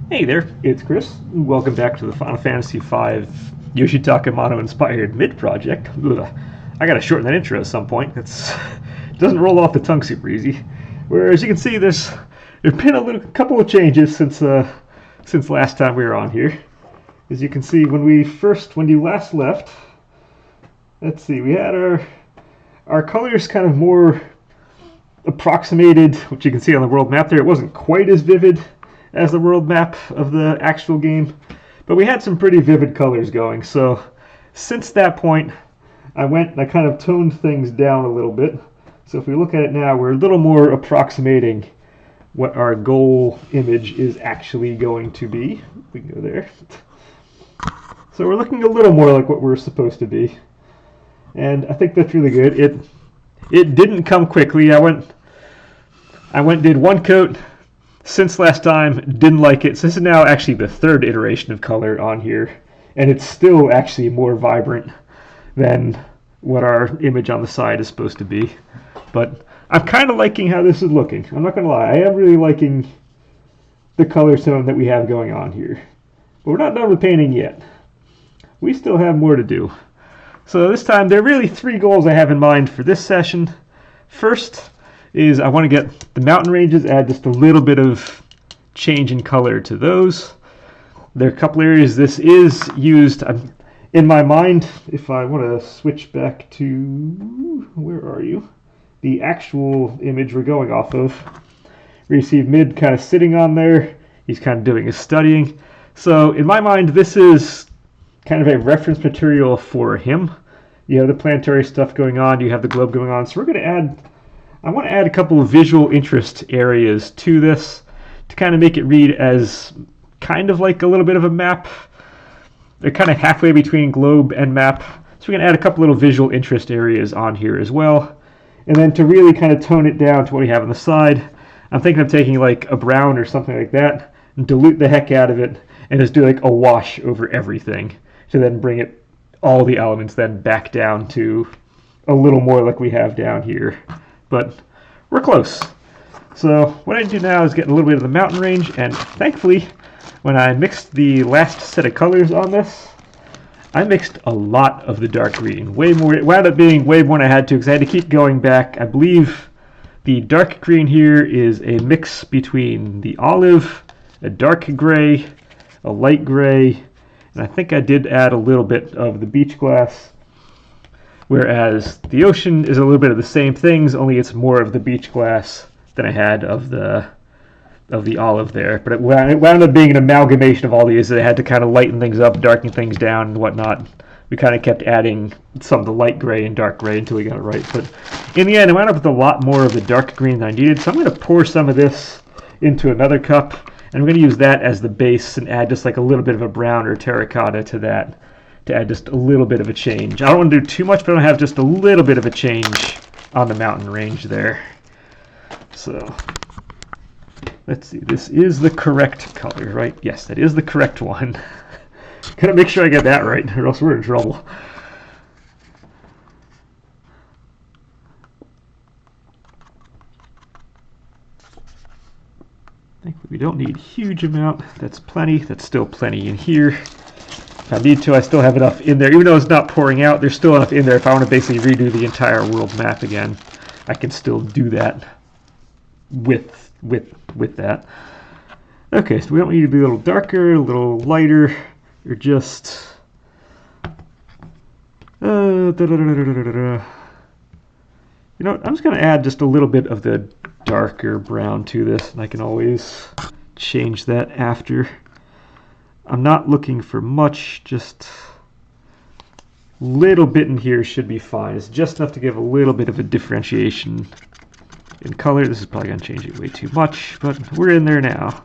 Hey there, it's Chris. Welcome back to the Final Fantasy V Yoshitaka Amano inspired mid project. Ugh. I gotta shorten that intro at some point. It doesn't roll off the tongue super easy. Whereas you can see, there's been a couple of changes since last time we were on here. As you can see, when you last left, let's see, we had our colors kind of more approximated, which you can see on the world map there. It wasn't quite as vivid as the world map of the actual game, but we had some pretty vivid colors going. So since that point, I went and I kind of toned things down a little bit. So if we look at it now, we're a little more approximating what our goal image is actually going to be. We can go there. So we're looking a little more like what we're supposed to be, and I think that's really good. It didn't come quickly. I went did one coat. Since last time, didn't like it. So this is now actually the third iteration of color on here, and it's still actually more vibrant than what our image on the side is supposed to be. But I'm kind of liking how this is looking. I'm not going to lie. I am really liking the color tone that we have going on here. But we're not done with painting yet. We still have more to do. So this time, there are really three goals I have in mind for this session. First is I want to get the mountain ranges, add just a little bit of change in color to those. There are a couple areas this is used. In my mind, if I want to switch back to, where are you? The actual image we're going off of. We see Mid kind of sitting on there. He's kind of doing his studying. So in my mind, this is kind of a reference material for him. You have the planetary stuff going on. You have the globe going on. So we're going to add, I want to add a couple of visual interest areas to this to kind of make it read as kind of like a little bit of a map. They're kind of halfway between globe and map. So we're going to add a couple little visual interest areas on here as well. And then to really kind of tone it down to what we have on the side, I'm thinking of taking like a brown or something like that and dilute the heck out of it and just do like a wash over everything to then bring it, all the elements then back down to a little more like we have down here. But we're close. So what I do now is get a little bit of the mountain range, and thankfully, when I mixed the last set of colors on this, I mixed a lot of the dark green. Way more. It wound up being way more than I had to because I had to keep going back. I believe the dark green here is a mix between the olive, a dark gray, a light gray, and I think I did add a little bit of the beach glass. Whereas the ocean is a little bit of the same things, only it's more of the beach glass than I had of the olive there. But it wound up being an amalgamation of all these. I had to kind of lighten things up, darken things down, and whatnot. We kind of kept adding some of the light gray and dark gray until we got it right. But in the end, I wound up with a lot more of the dark green than I needed. So I'm going to pour some of this into another cup, and we're going to use that as the base and add just like a little bit of a brown or terracotta to that, to add just a little bit of a change. I don't want to do too much, but I want to have just a little bit of a change on the mountain range there. So let's see, this is the correct color, right? Yes, that is the correct one. Gotta make sure I get that right, or else we're in trouble. Thankfully, we don't need a huge amount. That's plenty. That's still plenty in here. If I need to, I still have enough in there. Even though it's not pouring out, there's still enough in there. If I want to basically redo the entire world map again, I can still do that with that. Okay, so we don't need to be a little darker, a little lighter, or just you know what, I'm just going to add just a little bit of the darker brown to this, and I can always change that after. I'm not looking for much, just a little bit in here should be fine. It's just enough to give a little bit of a differentiation in color. This is probably going to change it way too much, but we're in there now.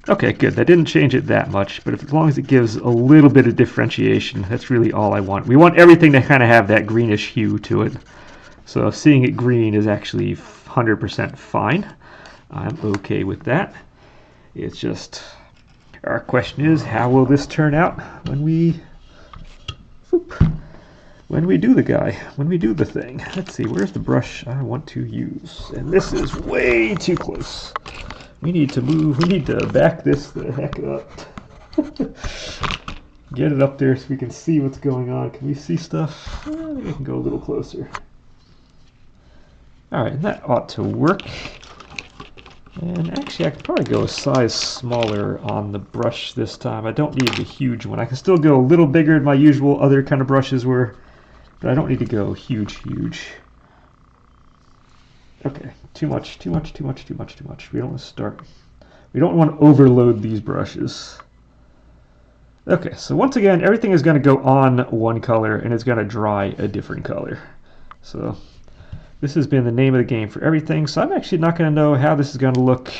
Okay, good. That didn't change it that much, but as long as it gives a little bit of differentiation, that's really all I want. We want everything to kind of have that greenish hue to it. So seeing it green is actually 100% fine. I'm okay with that. It's just, our question is, how will this turn out when we do the guy, when we do the thing? Let's see, where's the brush I want to use? And this is way too close. We need to move. We need to back this the heck up. Get it up there so we can see what's going on. Can we see stuff? I think I can go a little closer. Alright, that ought to work. And actually I could probably go a size smaller on the brush this time. I don't need the huge one. I can still go a little bigger than my usual other kind of brushes were, but I don't need to go huge. Okay, too much. We don't want to start. We don't want to overload these brushes. Okay, so once again, everything is going to go on one color and it's going to dry a different color. So this has been the name of the game for everything, so I'm actually not going to know how this is going to look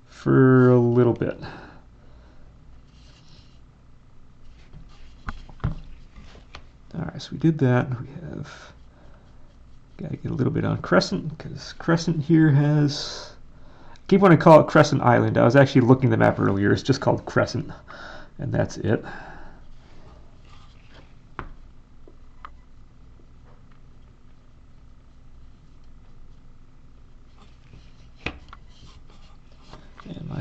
for a little bit. Alright, so we did that. We have got to get a little bit on Crescent, because Crescent here has... I keep wanting to call it Crescent Island. I was actually looking at the map earlier. It's just called Crescent, and that's it. And my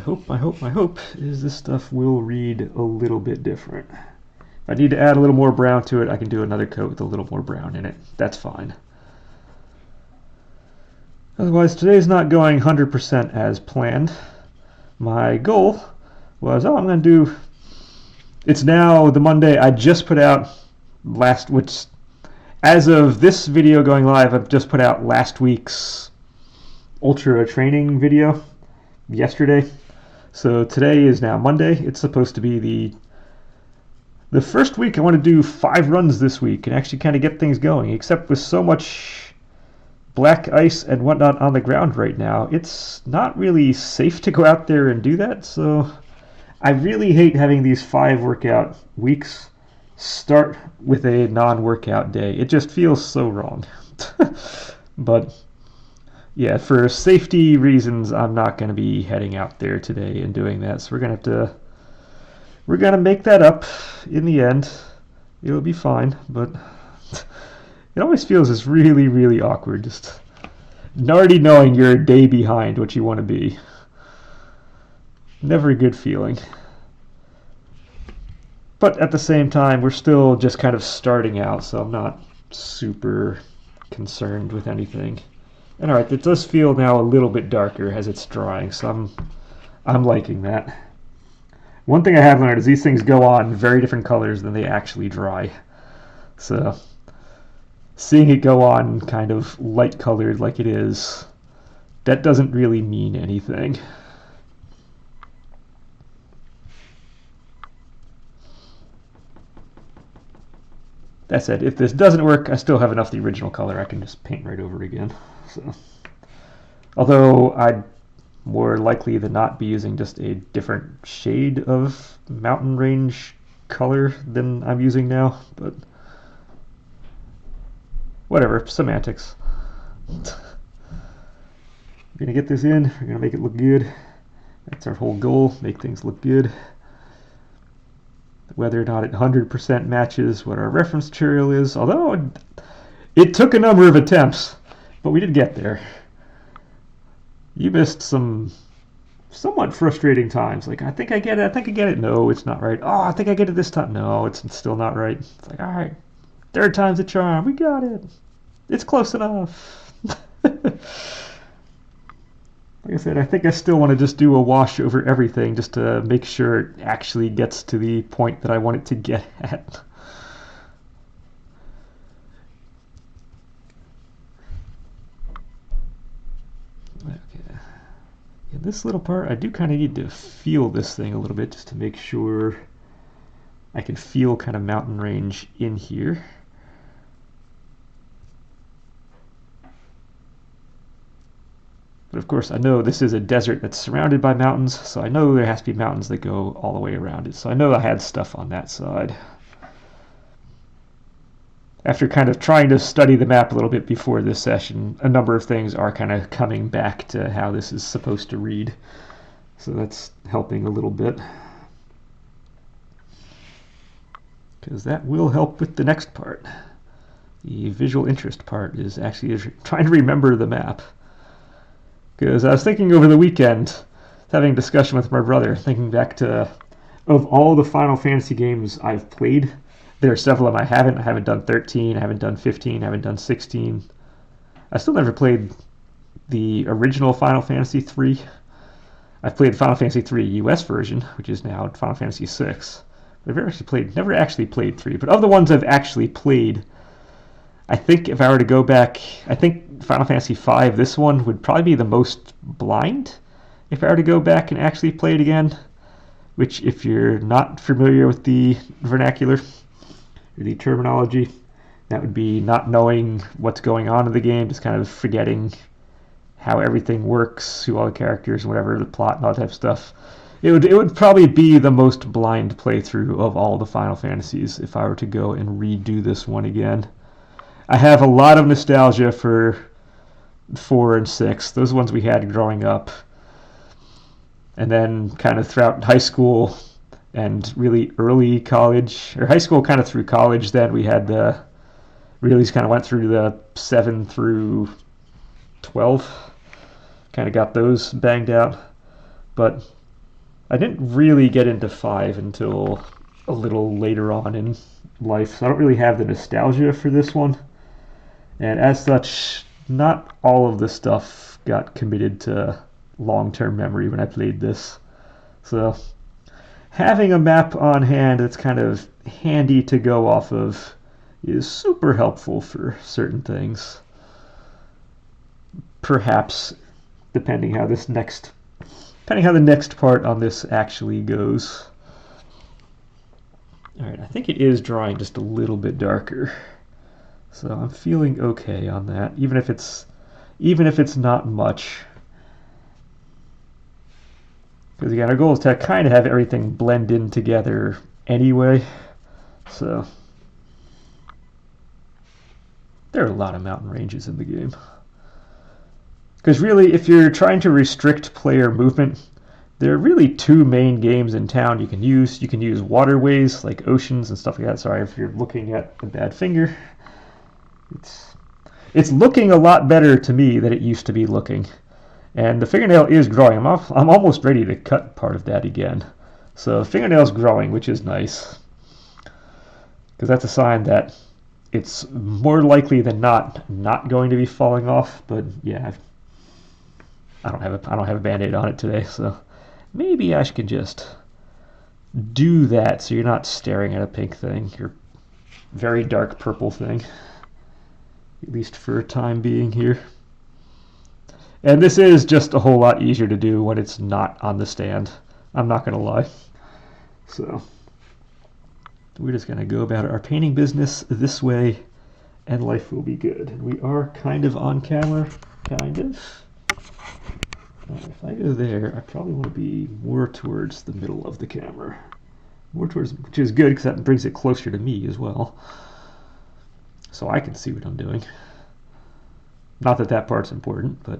hope is this stuff will read a little bit different. If I need to add a little more brown to it, I can do another coat with a little more brown in it. That's fine. Otherwise, today's not going 100% as planned. My goal was, I'm going to do... It's now the Monday I just put out which, as of this video going live, I've just put out last week's Ultra training video yesterday. So today is now Monday. It's supposed to be the first week I want to do 5 runs this week and actually kind of get things going, except with so much black ice and whatnot on the ground right now, it's not really safe to go out there and do that. So I really hate having these 5 workout weeks start with a non-workout day. It just feels so wrong. But yeah, for safety reasons, I'm not going to be heading out there today and doing that. So we're gonna make that up in the end. It'll be fine, but it always feels just really, really awkward. Just already knowing you're a day behind what you want to be. Never a good feeling. But at the same time, we're still just kind of starting out, so I'm not super concerned with anything. And alright, it does feel now a little bit darker as it's drying, so I'm liking that. One thing I have learned is these things go on very different colors than they actually dry. So seeing it go on kind of light colored like it is, that doesn't really mean anything. That said, if this doesn't work, I still have enough of the original color. I can just paint right over it again. So, although I'd more likely than not be using just a different shade of mountain range color than I'm using now, but whatever, semantics. We're gonna get this in, we're gonna make it look good. That's our whole goal, make things look good. Whether or not it 100% matches what our reference material is, although it took a number of attempts, but we did get there. You missed some somewhat frustrating times. Like, I think I get it. No, it's not right. Oh, I think I get it this time. No, it's still not right. It's like, all right, third time's a charm. We got it. It's close enough. Like I said, I think I still want to just do a wash over everything just to make sure it actually gets to the point that I want it to get at. In this little part, I do kind of need to feel this thing a little bit just to make sure I can feel kind of mountain range in here. But of course, I know this is a desert that's surrounded by mountains, so I know there has to be mountains that go all the way around it. So I know I had stuff on that side. After kind of trying to study the map a little bit before this session, a number of things are kind of coming back to how this is supposed to read. So that's helping a little bit. Because that will help with the next part. The visual interest part is actually trying to remember the map. Because I was thinking over the weekend, having a discussion with my brother, thinking back to, of all the Final Fantasy games I've played, there are several of them I haven't. I haven't done 13, I haven't done 15, I haven't done 16. I still never played the original Final Fantasy 3. I've played Final Fantasy 3 US version, which is now Final Fantasy 6. But I've never actually played 3. But of the ones I've actually played, I think if I were to go back, I think Final Fantasy 5, this one would probably be the most blind if I were to go back and actually play it again. Which, if you're not familiar with the vernacular, or the terminology, that would be not knowing what's going on in the game, just kind of forgetting how everything works, who all the characters, whatever, the plot and all that type of stuff. It would probably be the most blind playthrough of all the Final Fantasies if I were to go and redo this one again. I have a lot of nostalgia for 4 and 6, those ones we had growing up. And then kind of throughout high school and really early college, or high school kind of through college, then we had really kind of went through the 7 through 12. Kind of got those banged out. But I didn't really get into 5 until a little later on in life, so I don't really have the nostalgia for this one. And as such, not all of the stuff got committed to long-term memory when I played this. So having a map on hand that's kind of handy to go off of is super helpful for certain things. Perhaps depending how the next part on this actually goes. Alright, I think it is drawing just a little bit darker. So I'm feeling okay on that, even if it's not much. Because again, our goal is to kind of have everything blend in together anyway. So there are a lot of mountain ranges in the game. Because really, if you're trying to restrict player movement, there are really 2 main games in town you can use. You can use waterways, like oceans and stuff like that. Sorry if you're looking at a bad finger. It's looking a lot better to me than it used to be looking. And the fingernail is growing. I'm almost ready to cut part of that again. So fingernail's growing, which is nice. Because that's a sign that it's more likely than not going to be falling off. But yeah, I don't have a Band-Aid on it today, so maybe I should just do that so you're not staring at a pink thing, or very dark purple thing, at least for a time being here. And this is just a whole lot easier to do when it's not on the stand. I'm not going to lie. So we're just going to go about our painting business this way, and life will be good. And we are kind of on camera, kind of. If I go there, I probably want to be more towards the middle of the camera. Which is good because that brings it closer to me as well. So I can see what I'm doing. Not that that part's important, but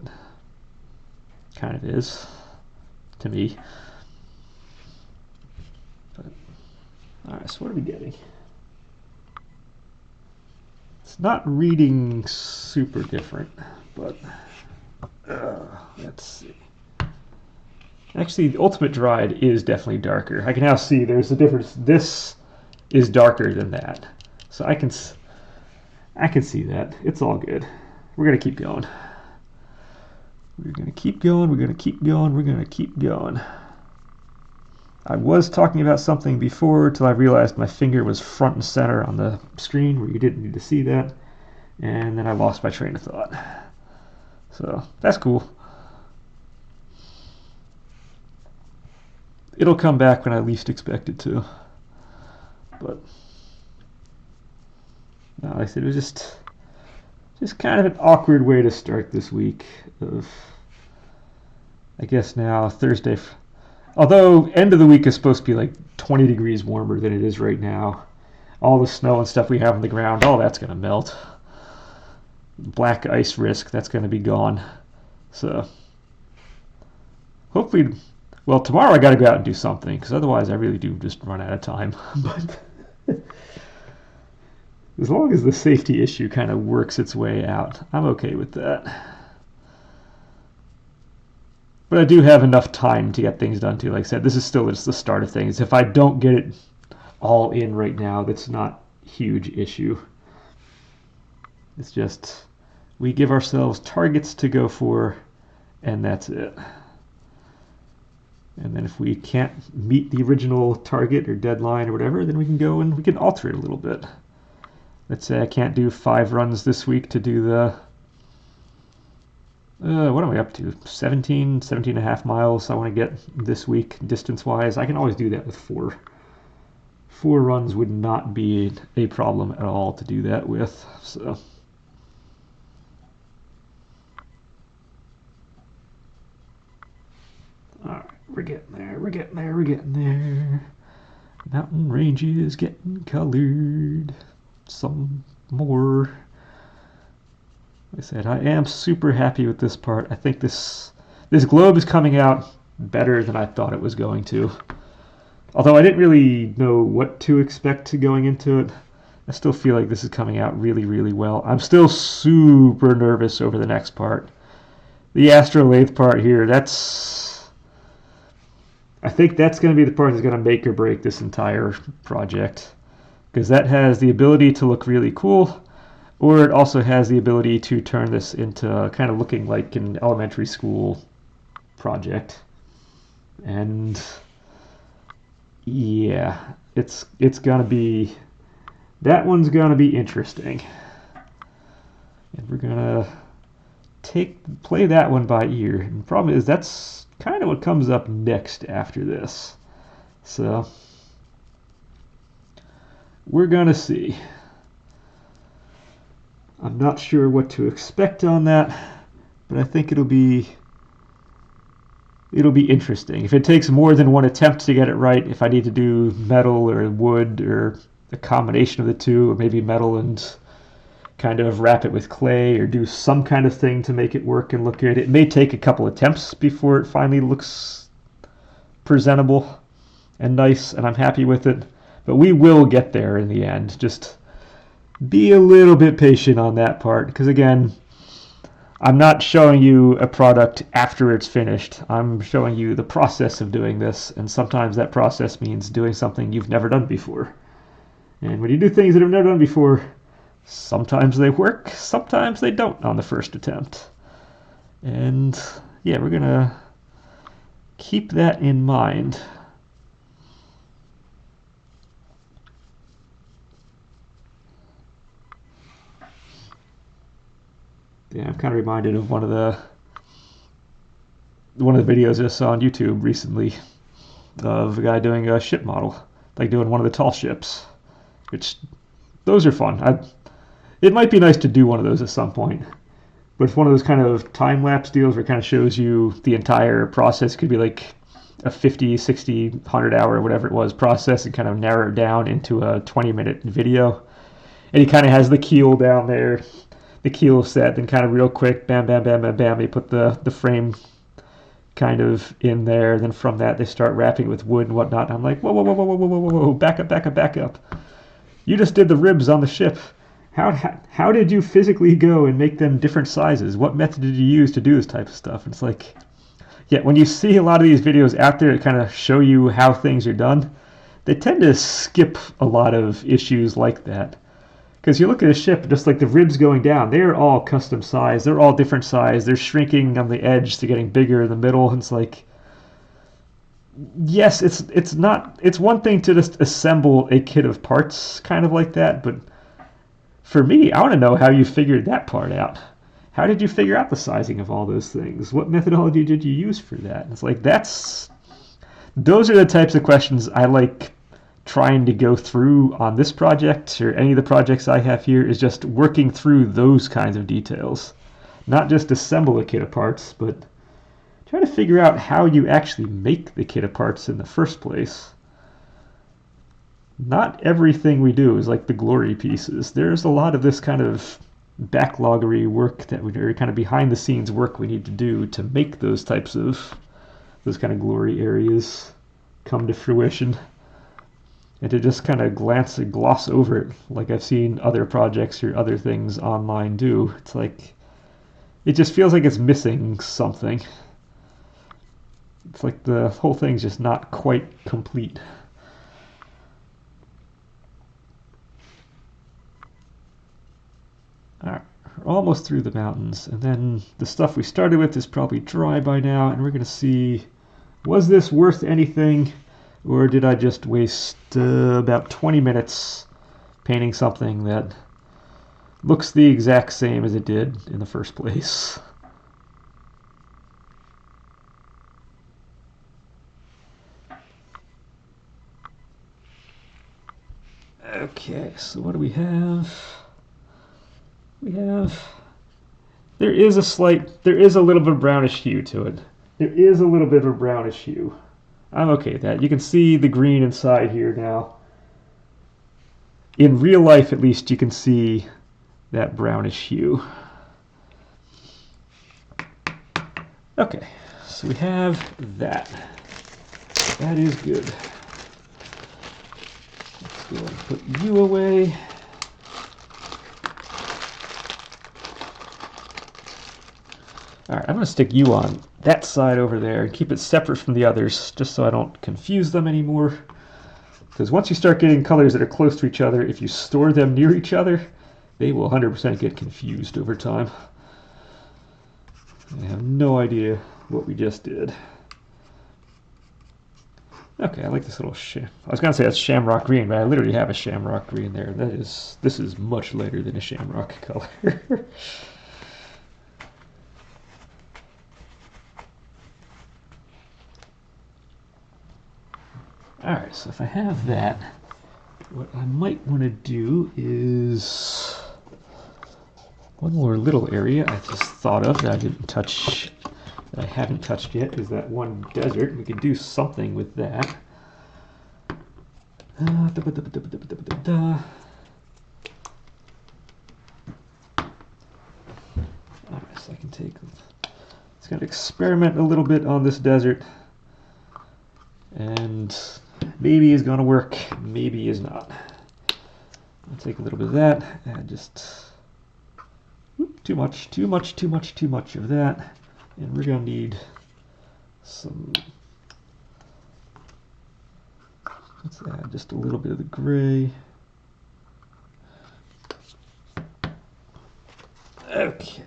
kind of is to me. But, alright, so what are we getting? It's not reading super different, but let's see. Actually, the Ultimate Dryad is definitely darker. I can now see there's a difference. This is darker than that. So I can see that. It's all good. We're going to keep going. We're going to keep going. We're going to keep going. We're going to keep going. I was talking about something before until I realized my finger was front and center on the screen where you didn't need to see that. And then I lost my train of thought. So that's cool. It'll come back when I least expect it to. But no, like I said, it was just kind of an awkward way to start this week of, I guess now Thursday. Although end of the week is supposed to be like 20 degrees warmer than it is right now. All the snow and stuff we have on the ground, all that's going to melt. Black ice risk, that's going to be gone. So hopefully, well, tomorrow I got to go out and do something, because otherwise I really do just run out of time. But as long as the safety issue kind of works its way out, I'm okay with that. But I do have enough time to get things done too. Like I said, this is still just the start of things. If I don't get it all in right now, that's not a huge issue. It's just we give ourselves targets to go for, and that's it. And then if we can't meet the original target or deadline or whatever, then we can go and we can alter it a little bit. Let's say I can't do 5 runs this week to do the, what am I up to? 17 and a half miles I want to get this week distance-wise. I can always do that with 4. 4 runs would not be a problem at all to do that with. So. Alright, we're getting there, we're getting there, we're getting there. Mountain ranges getting colored. Some more. Like I said, I am super happy with this part. I think this globe is coming out better than I thought it was going to. Although I didn't really know what to expect going into it, I still feel like this is coming out really, really well. I'm still super nervous over the next part. The astrolathe part here, I think that's going to be the part that's going to make or break this entire project. Because that has the ability to look really cool, or it also has the ability to turn this into kind of looking like an elementary school project. And yeah, it's gonna be, that one's gonna be interesting. And we're gonna play that one by ear. And the problem is that's kind of what comes up next after this. So we're gonna see. I'm not sure what to expect on that, but I think it'll be interesting. If it takes more than one attempt to get it right, if I need to do metal or wood or a combination of the two, or maybe metal and kind of wrap it with clay or do some kind of thing to make it work and look good, it may take a couple attempts before it finally looks presentable and nice, and I'm happy with it. But we will get there in the end. Just be a little bit patient on that part, because again, I'm not showing you a product after it's finished. I'm showing you the process of doing this, and sometimes that process means doing something you've never done before. And when you do things that have never done before, sometimes they work, sometimes they don't on the first attempt. And yeah, we're gonna keep that in mind. Yeah, I'm kind of reminded of one of the videos I saw on YouTube recently of a guy doing a ship model, like doing one of the tall ships. Which, those are fun. It might be nice to do one of those at some point. But it's one of those kind of time-lapse deals where it kind of shows you the entire process. It could be like a 50, 60, 100 hour, whatever it was, process, and kind of narrow it down into a 20-minute video. And he kind of has the keel down there, the keel set, then kind of real quick, bam, bam, bam, bam, bam, they put the frame kind of in there. Then from that, they start wrapping it with wood and whatnot. And I'm like, whoa, whoa, whoa, whoa, whoa, whoa, whoa, whoa, back up, back up, back up. You just did the ribs on the ship. How did you physically go and make them different sizes? What method did you use to do this type of stuff? And it's like, yeah, when you see a lot of these videos out there that kind of show you how things are done, they tend to skip a lot of issues like that. Because you look at a ship, just like the ribs going down, they're all custom size. They're all different size. They're shrinking on the edge to getting bigger in the middle. And it's like, yes, it's one thing to just assemble a kit of parts kind of like that, but for me, I want to know how you figured that part out. How did you figure out the sizing of all those things? What methodology did you use for that? It's like, those are the types of questions I like trying to go through on this project or any of the projects I have here, is just working through those kinds of details. Not just assemble a kit of parts, but try to figure out how you actually make the kit of parts in the first place. Not everything we do is like the glory pieces. There's a lot of this kind of backloggery work that or kind of behind the scenes work we need to do to make those kind of glory areas come to fruition. And to just kind of gloss over it, like I've seen other projects or other things online do. It's like, it just feels like it's missing something. It's like the whole thing's just not quite complete. Alright, we're almost through the mountains, and then the stuff we started with is probably dry by now, and we're going to see, was this worth anything, or did I just waste about 20 minutes painting something that looks the exact same as it did in the first place? Okay, so what do we have? There is a little bit of brownish hue to it. There is a little bit of a brownish hue. I'm okay with that. You can see the green inside here now. In real life, at least, you can see that brownish hue. Okay, so we have that. That is good. Let's go and put you away. Alright, I'm going to stick you on that side over there and keep it separate from the others, just so I don't confuse them anymore. Because once you start getting colors that are close to each other, if you store them near each other, they will 100% get confused over time. I have no idea what we just did. Okay, I like this little I was going to say that's shamrock green, but I literally have a shamrock green there. This is much lighter than a shamrock color. Alright, so if I have that, what I might want to do is one more little area I just thought of that I didn't touch, that I haven't touched yet, is that one desert. We could do something with that. Alright, so I can take, it's going to experiment a little bit on this desert, and maybe is going to work, maybe is not. I'll take a little bit of that and just too much of that, and we're going to need some, let's add just a little bit of the gray. Okay.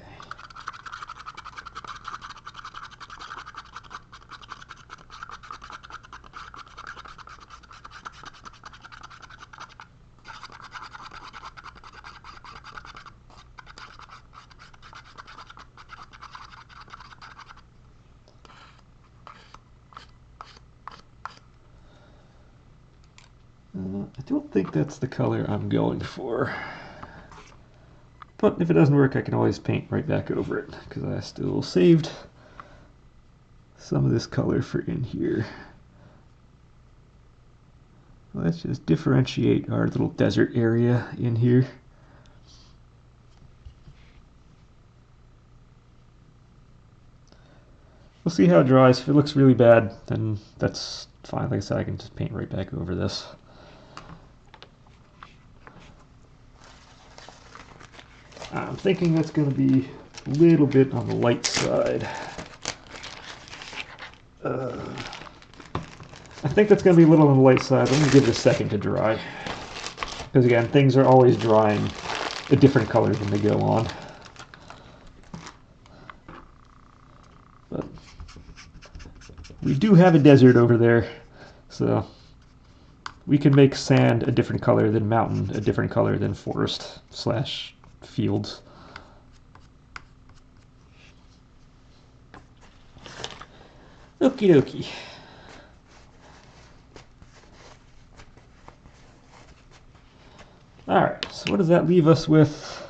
I don't think that's the color I'm going for. But if it doesn't work, I can always paint right back over it, because I still saved some of this color for in here. Let's just differentiate our little desert area in here. We'll see how it dries. If it looks really bad, then that's fine. Like I said, I can just paint right back over this. I'm thinking that's going to be a little bit on the light side. I think that's going to be a little on the light side. Let me give it a second to dry. Because again, things are always drying a different color when they go on. But we do have a desert over there, so we can make sand a different color than mountain, a different color than forest slash fields. Okie dokie. Alright, so what does that leave us with?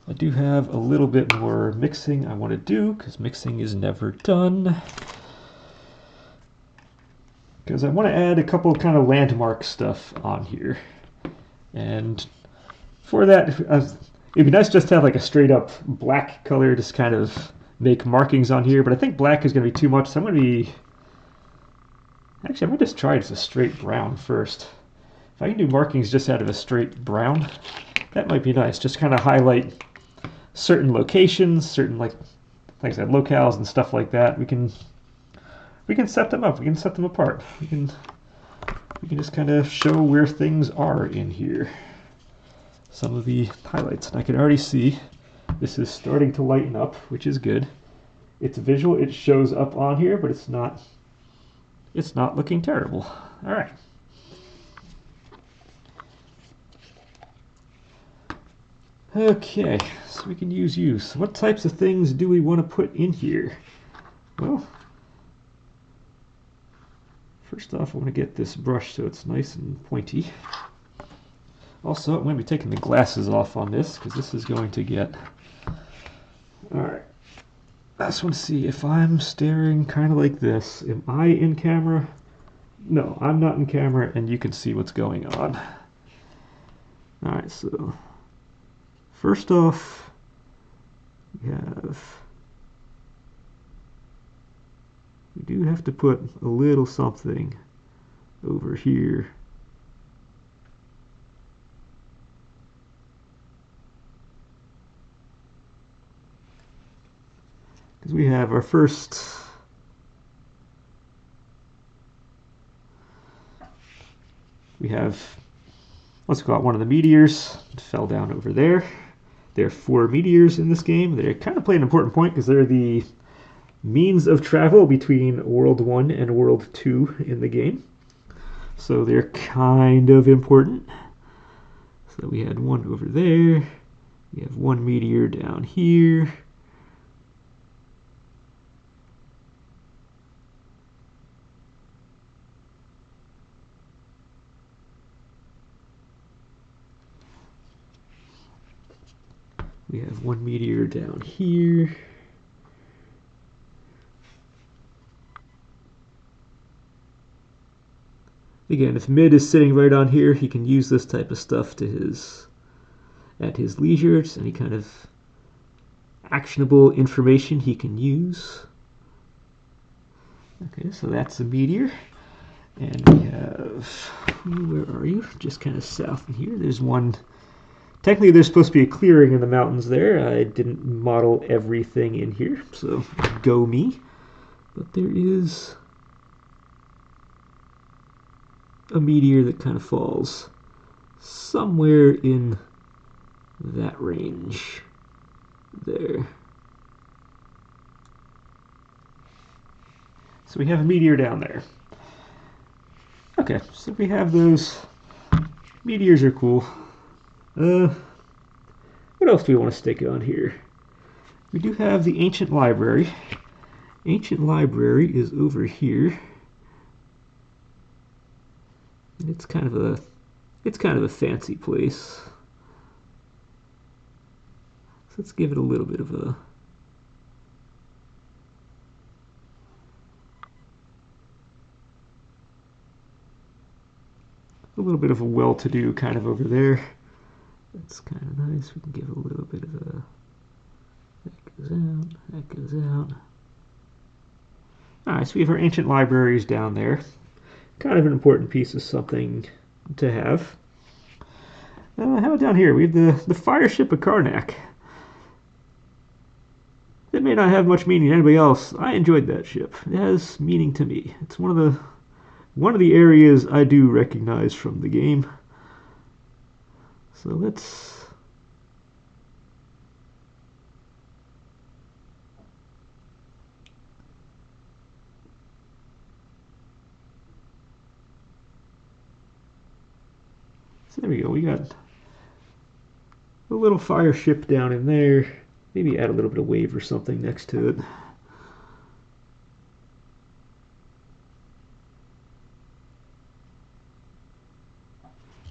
I do have a little bit more mixing I want to do, because mixing is never done. Because I want to add a couple kind of landmark stuff on here. And for that, it'd be nice just to have like a straight up black color, just kind of make markings on here, but I think black is going to be too much, so I'm going to be... Actually, I might just try just a straight brown first. If I can do markings just out of a straight brown, that might be nice. Just kind of highlight certain locations, certain, like I said, locales and stuff like that. We can we can set them up. We can set them apart. We can just kind of show where things are in here. Some of the highlights. And I can already see this is starting to lighten up, which is good. It's visual. It shows up on here, but it's not looking terrible. All right. Okay, so we can use use. What types of things do we want to put in here? Well, first off, I want to get this brush so it's nice and pointy. Also, I'm going to be taking the glasses off on this because this is going to get... Alright, I just want to see if I'm staring kind of like this. Am I in camera? No, I'm not in camera, and you can see what's going on. Alright, so first off, we do have to put a little something over here. Because we have our first let's call it one of the meteors. It fell down over there. There are 4 meteors in this game. They kind of play an important point because they're the means of travel between World 1 and World 2 in the game. So they're kind of important. So we had one over there. We have 1 meteor down here. We have 1 meteor down here. Again, if Mid is sitting right on here, he can use this type of stuff at his leisure. It's any kind of actionable information he can use. Okay, so that's a meteor. And we have, where are you? Just kind of south of here. There's one. Technically, there's supposed to be a clearing in the mountains there. I didn't model everything in here, so go me. But there is a meteor that kind of falls somewhere in that range there. So we have a meteor down there. Okay, so we have those. Meteors are cool. What else do we want to stick on here? We do have the Ancient Library. Ancient Library is over here. And it's kind of a fancy place. So let's give it a little bit of a well-to-do kind of over there. That's kind of nice. We can give it a little bit of a... That goes out, that goes out. Alright, so we have our ancient libraries down there. Kind of an important piece of something to have. How about down here? We have the fire ship of Karnak. It may not have much meaning to anybody else. I enjoyed that ship. It has meaning to me. It's one of the areas I do recognize from the game. So let's... So there we go. We got a little fire ship down in there. Maybe add a little bit of wave or something next to it.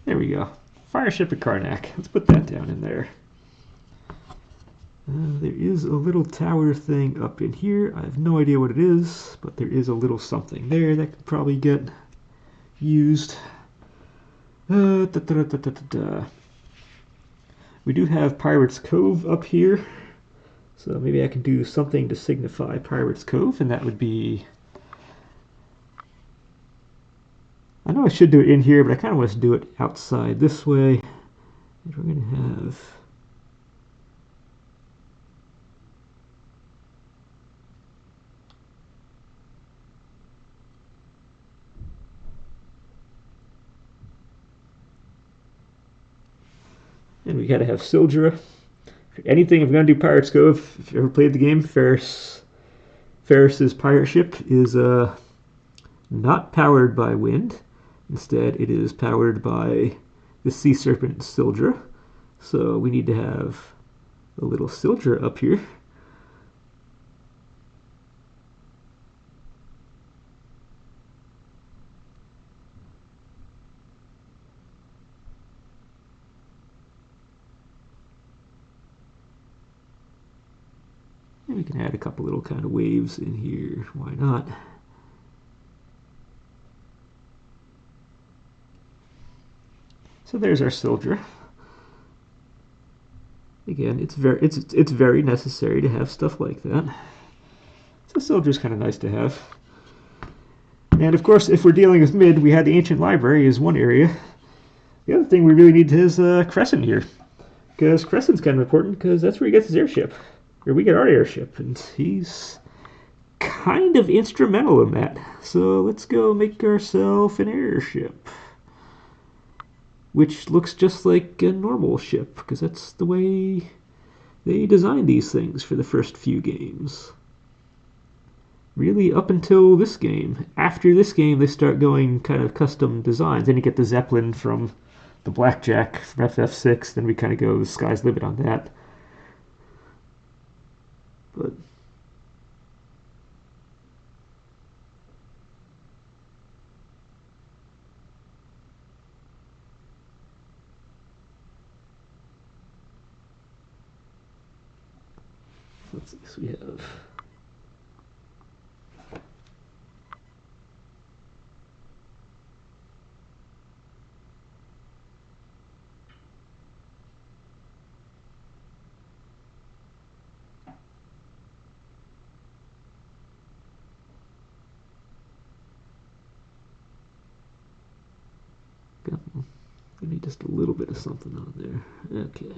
There we go. Fire ship of Karnak. Let's put that down in there. There is a little tower thing up in here. I have no idea what it is, but there is a little something there that could probably get used. We do have Pirates Cove up here, so maybe I can do something to signify Pirates Cove, and that would be... I know I should do it in here, but I kind of want to do it outside this way. And we're going to have... And we gotta have Sildra. Anything, if we're gonna do Pirates Cove, if you ever played the game, Ferris's pirate ship is not powered by wind. Instead, it is powered by the sea serpent Sildra. So we need to have a little Sildra up here. And we can add a couple little kind of waves in here. Why not? So there's our Sildra. Again, it's very necessary to have stuff like that. So Sildra's kind of nice to have. And of course, if we're dealing with mid, we had the ancient library as one area. The other thing we really need is Crescent here, because Crescent's kind of important because that's where he gets his airship, or we get our airship, and he's kind of instrumental in that. So let's go make ourselves an airship, which looks just like a normal ship, because that's the way they designed these things for the first few games. Really up until this game. After this game, they start going kind of custom designs. Then you get the Zeppelin from the Blackjack from FF6, then we kind of go the sky's the limit on that. But let's see, so we have I need just a little bit of something on there. Okay.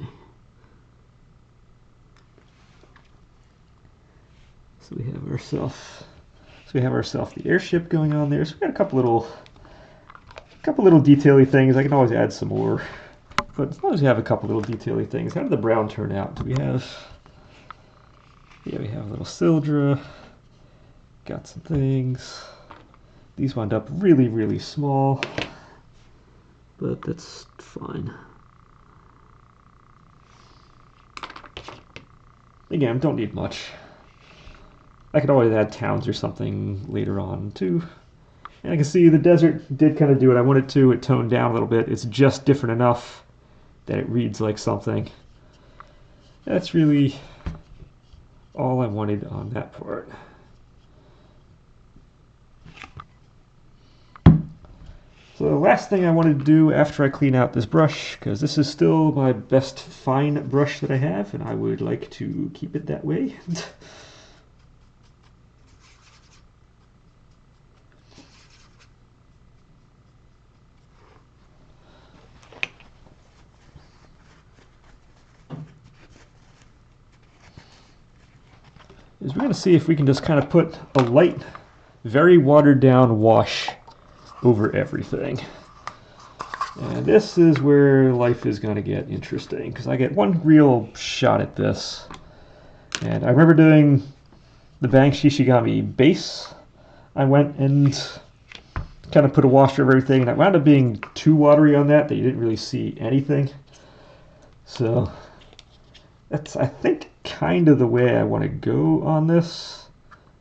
So we have ourselves the airship going on there. So we got a couple little detail-y things. I can always add some more, but as long as we have a couple little detail-y things. How did the brown turn out? Do we have? Yeah, we have a little Sildra. Got some things. These wound up really, really small, but that's fine. Again, don't need much. I could always add towns or something later on too. And I can see the desert did kind of do what I wanted to. It toned down a little bit. It's just different enough that it reads like something. That's really all I wanted on that part. So the last thing I wanted to do after I clean out this brush, because this is still my best fine brush that I have, and I would like to keep it that way. Is we're going to see if we can just kind of put a light, very watered down wash over everything. And this is where life is going to get interesting, because I get one real shot at this. And I remember doing the Bang Shishigami base. I went and kind of put a wash over everything, and it wound up being too watery on that you didn't really see anything. So that's, I think, kind of the way I want to go on this,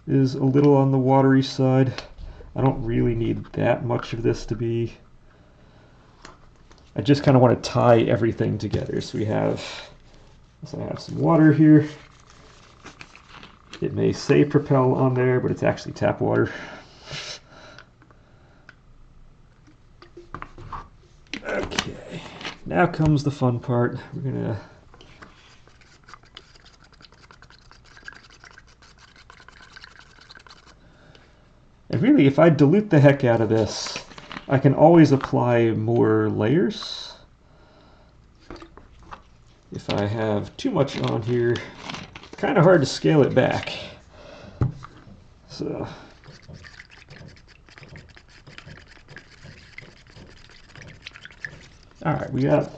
is a little on the watery side. I don't really need that much of this to be. I just kind of want to tie everything together. So I have some water here. It may say Propel on there, but it's actually tap water. Okay, now comes the fun part. We're gonna and really, if I dilute the heck out of this, I can always apply more layers. If I have too much on here, it's kind of hard to scale it back. So all right, we got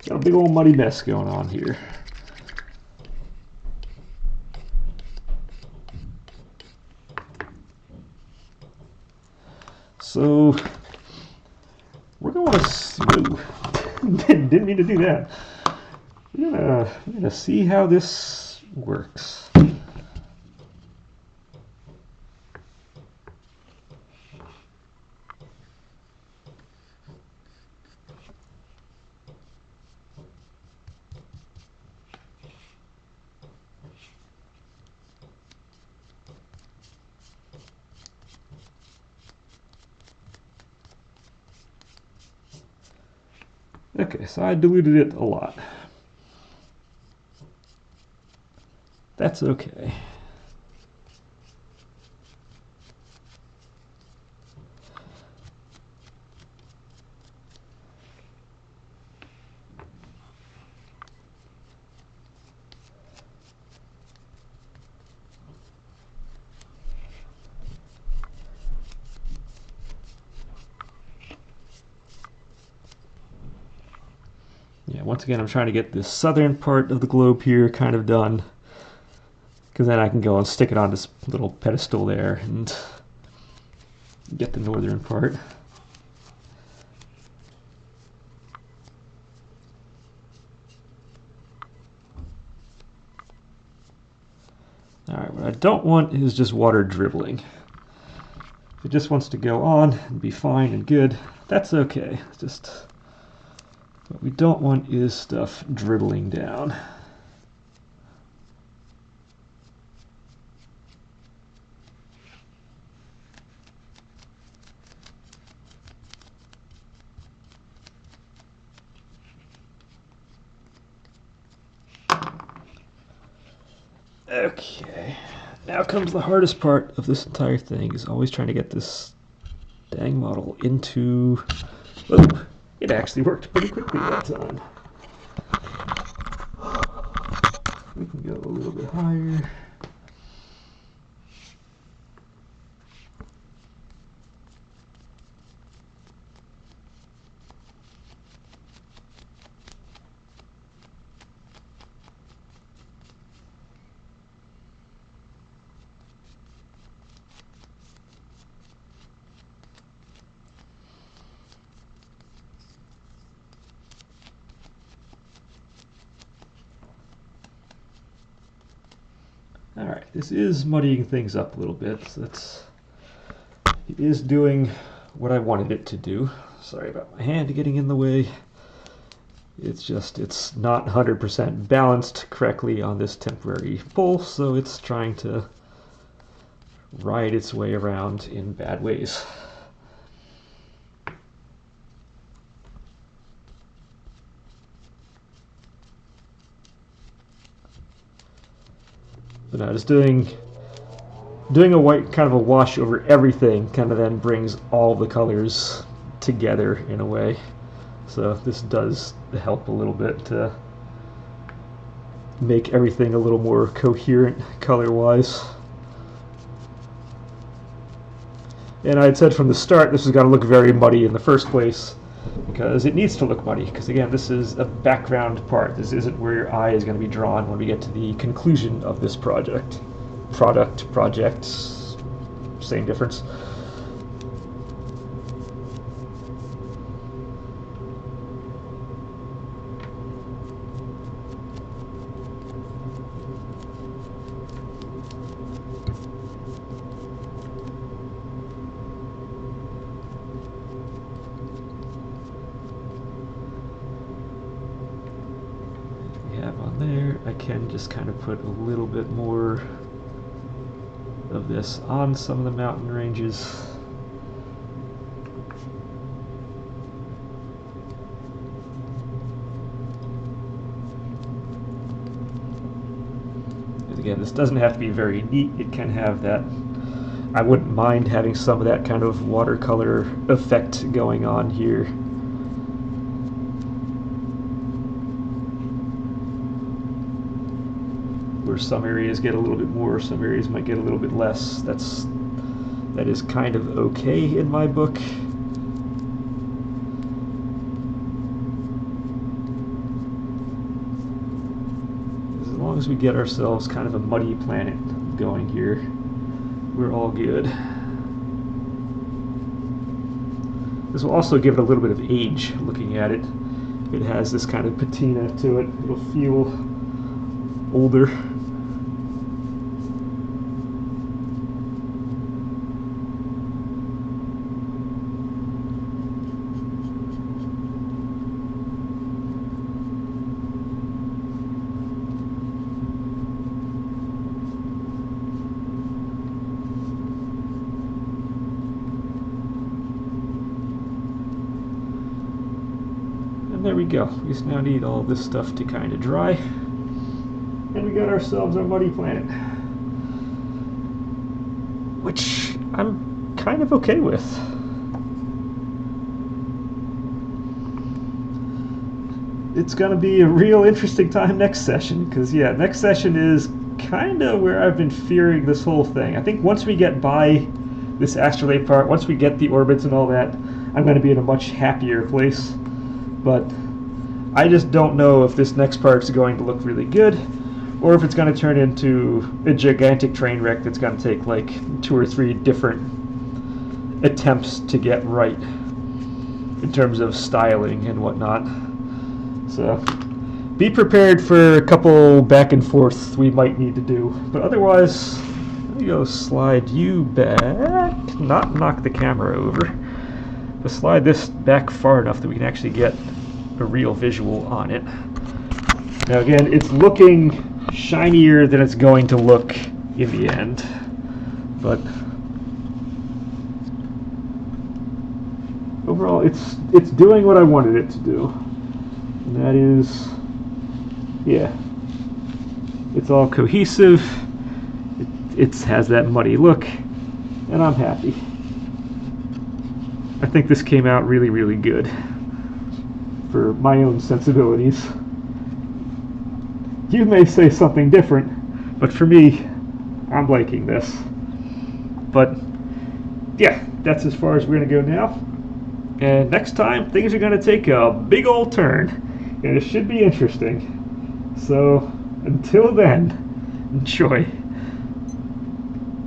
Got a big old muddy mess going on here. So we're going to didn't mean to do that. We're gonna see how this works. Okay, so I diluted it a lot. That's okay. Yeah, once again, I'm trying to get this southern part of the globe here kind of done, because then I can go and stick it on this little pedestal there and get the northern part. Alright, what I don't want is just water dribbling. If it just wants to go on and be fine and good, that's okay. It's just what we don't want is stuff dribbling down. Okay, now comes the hardest part of this entire thing, is always trying to get this dang model into... Whoa, it actually worked pretty quickly that time. We can go a little bit higher. Alright, this is muddying things up a little bit. So it is doing what I wanted it to do. Sorry about my hand getting in the way. It's not 100% balanced correctly on this temporary pull, so it's trying to ride its way around in bad ways. But no, just doing a white kind of a wash over everything kind of then brings all the colors together in a way. So this does help a little bit to make everything a little more coherent color-wise. And I had said from the start this was going to look very muddy in the first place, because it needs to look muddy, because again, this is a background part. This isn't where your eye is going to be drawn when we get to the conclusion of this project. Project, same difference. There, I can just kind of put a little bit more of this on some of the mountain ranges. And again, this doesn't have to be very neat. It can have that. I wouldn't mind having some of that kind of watercolor effect going on here. Where some areas get a little bit more, some areas might get a little bit less. That is kind of okay in my book. as we get ourselves kind of a muddy planet going here, we're all good. This will also give it a little bit of age looking at it. It has this kind of patina to it. It'll feel older. There we go. We just now need all this stuff to kind of dry. And we got ourselves our muddy planet. Which I'm kind of okay with. It's going to be a real interesting time next session, because yeah, next session is kind of where I've been fearing this whole thing. I think once we get by this astrolabe part, once we get the orbits and all that, I'm going to be in a much happier place. But I just don't know if this next part's going to look really good, or if it's going to turn into a gigantic train wreck that's going to take like 2 or 3 different attempts to get right in terms of styling and whatnot. So be prepared for a couple back and forth we might need to do. But otherwise, let me go slide you back, not knock the camera over. To slide this back far enough that we can actually get a real visual on it. Now again, it's looking shinier than it's going to look in the end, but overall it's doing what I wanted it to do, and that is, yeah, it's all cohesive, it has that muddy look, and I'm happy. I think this came out really, really good for my own sensibilities. You may say something different, but for me, I'm liking this. But yeah, that's as far as we're going to go now. And next time, things are going to take a big old turn, and it should be interesting. So until then, enjoy.